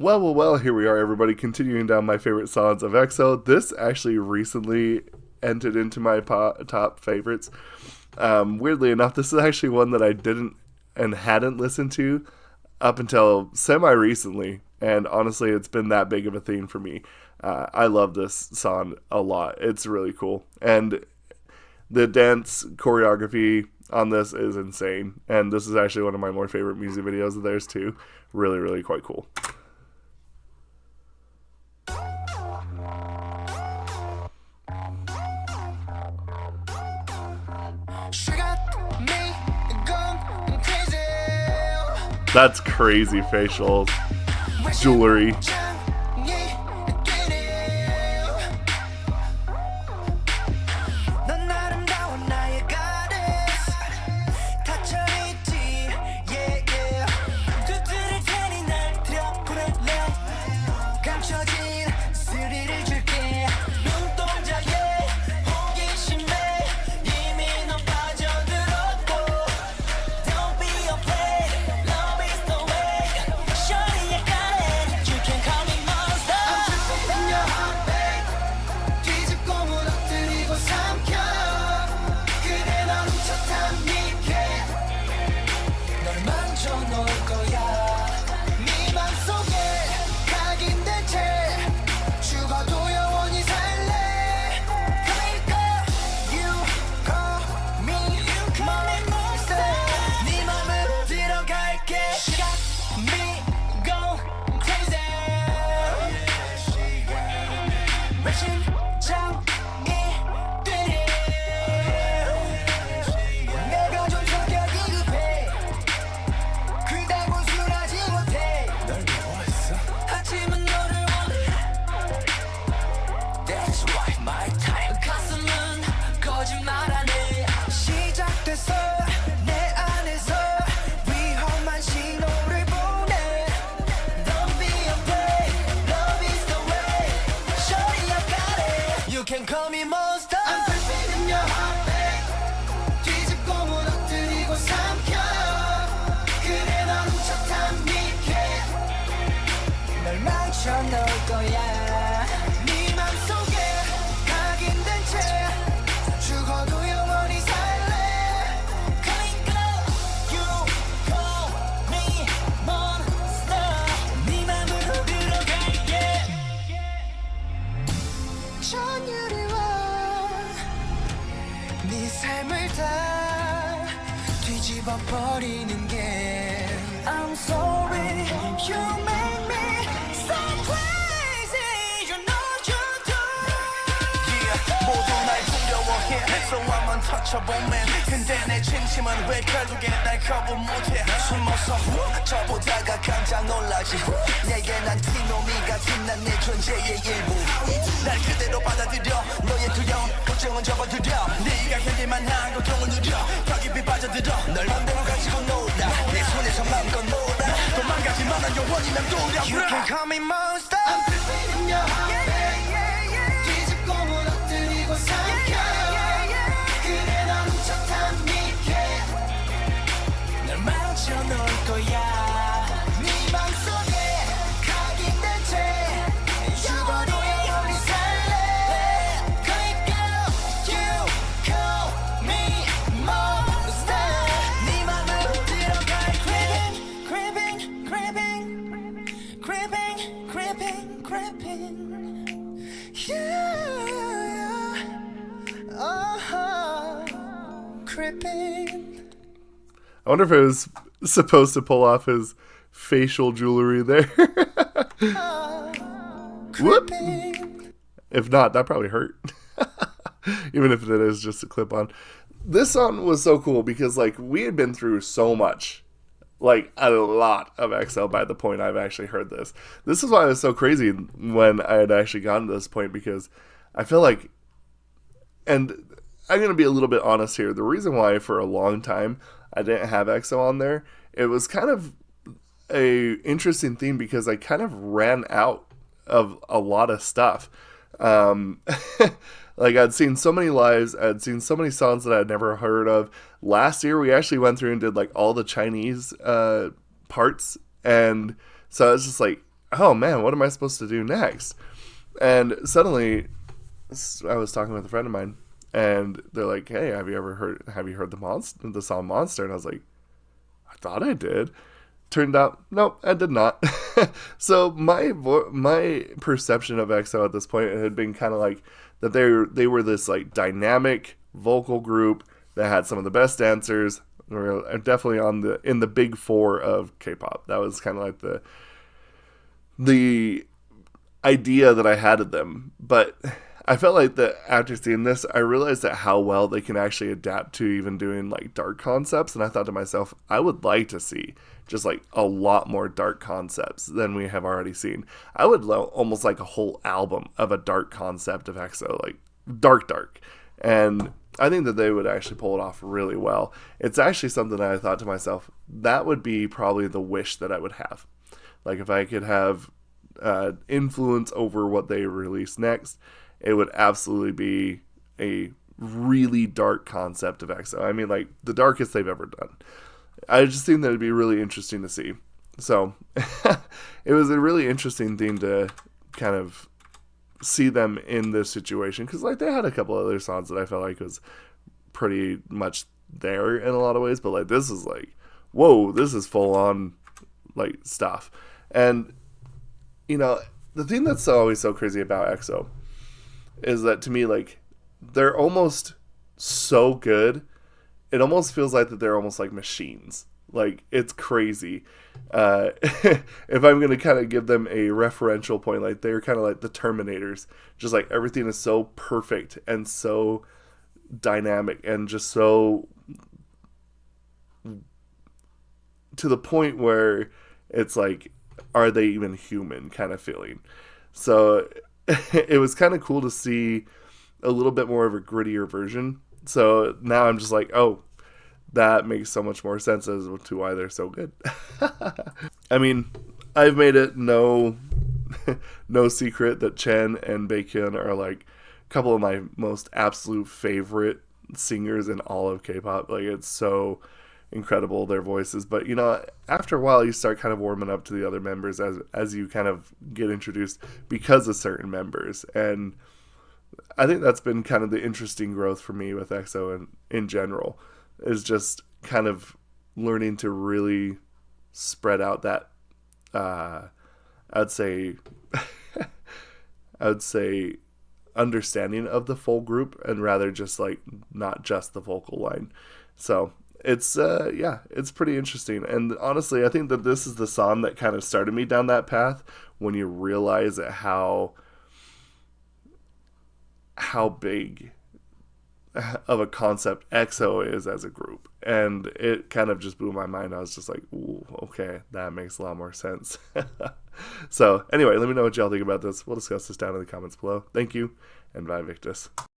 Well, here we are, everybody, continuing down my favorite songs of EXO. This actually recently entered into my top favorites. Weirdly enough, this is actually one that I didn't and hadn't listened to up until semi-recently, and honestly, it's been that big of a theme for me. I love this song a lot. It's really cool, and the dance choreography on this is insane, and this is actually one of my more favorite music videos of theirs too. Really, really quite cool. That's crazy facials, jewelry. I'm sorry, you make me so crazy. You know you do. Yeah, 모두 날 두려워해. So I'm untouchable man. 근데 내 진심은 왜 결국엔 날 거부 못해. 숨어서 저보다가 깜짝 놀라지. 내게 난 티노미 같은 난 내 존재의 일부. 날 그대로 받아들여. 너의 두려움 걱정은 접어들여. 네가 견딜만 한 고통을 누려. 더 깊이 빠져들어. 널 맘대로 가지고 놀아. 내 손에서 마음껏 놀아. 도망가지만 난 영원히 난 두려워. You can call me monster. I'm dripping in your heart. 뒤집고 무너뜨리고 삼켜. 그래 넌 훔쳐탄 미개. 널 망쳐 놓을 거야. 네 맘속에 각인된 채 죽어도 영원히 살래. 그러니까 you call me monster. 네 맘으로 들어갈 creeping, creeping, creeping, creeping, creeping, creeping. Yeah, creeping. I wonder if it was supposed to pull off his facial jewelry there. Whoop. If not, that probably hurt. Even if it is just a clip on. This song was so cool because, like, we had been through so much. Like, a lot of EXO by the point I've actually heard this. This is why it was so crazy when I had actually gotten to this point, because I feel like, and I'm going to be a little bit honest here, the reason why for a long time I didn't have EXO on there, it was kind of a interesting theme because I kind of ran out of a lot of stuff. Like, I'd seen so many lives, I'd seen so many songs that I'd never heard of. Last year, we actually went through and did, like, all the Chinese parts, and so it's just like, oh man, what am I supposed to do next? And suddenly, I was talking with a friend of mine, and they're like, "Hey, have you heard the song Monster?" And I was like, "I thought I did." Turned out, nope, I did not. So my perception of EXO at this point had been kind of like that they were this like dynamic vocal group that had some of the best dancers. Were definitely on the in the big four of K-pop. That was kind of like the idea that I had of them. But I felt like that after seeing this, I realized that how well they can actually adapt to even doing like dark concepts. And I thought to myself, I would like to see just like a lot more dark concepts than we have already seen. I would almost like a whole album of a dark concept of EXO, like dark. And I think that they would actually pull it off really well. It's actually something that I thought to myself, that would be probably the wish that I would have. Like if I could have influence over what they release next, it would absolutely be a really dark concept of EXO. I mean, like the darkest they've ever done. I just think that it'd be really interesting to see. So it was a really interesting thing to kind of see them in this situation because like they had a couple other songs that I felt like was pretty much there in a lot of ways, but like this is like, whoa, this is full on like stuff. And you know, the thing that's always so crazy about EXO is that to me, like, they're almost so good. It almost feels like that they're almost like machines. Like, it's crazy. If I'm going to kind of give them a referential point, like, they're kind of like the Terminators. Just like everything is so perfect and so dynamic and just so to the point where it's like, are they even human kind of feeling? So it was kind of cool to see a little bit more of a grittier version. So now I'm just like, oh, that makes so much more sense as to why they're so good. I mean, I've made it no secret that Chen and Baekhyun are like a couple of my most absolute favorite singers in all of K-pop. Like it's so incredible their voices, but you know, after a while you start kind of warming up to the other members as you kind of get introduced because of certain members. And I think that's been kind of the interesting growth for me with EXO and in general is just kind of learning to really spread out that I'd say understanding of the full group and rather just like not just the vocal line. So it's it's pretty interesting. And honestly, I think that this is the song that kind of started me down that path when you realize that how big of a concept EXO is as a group. And it kind of just blew my mind. I was just like, ooh, okay, that makes a lot more sense. So anyway, let me know what y'all think about this. We'll discuss this down in the comments below. Thank you, and bye Victus.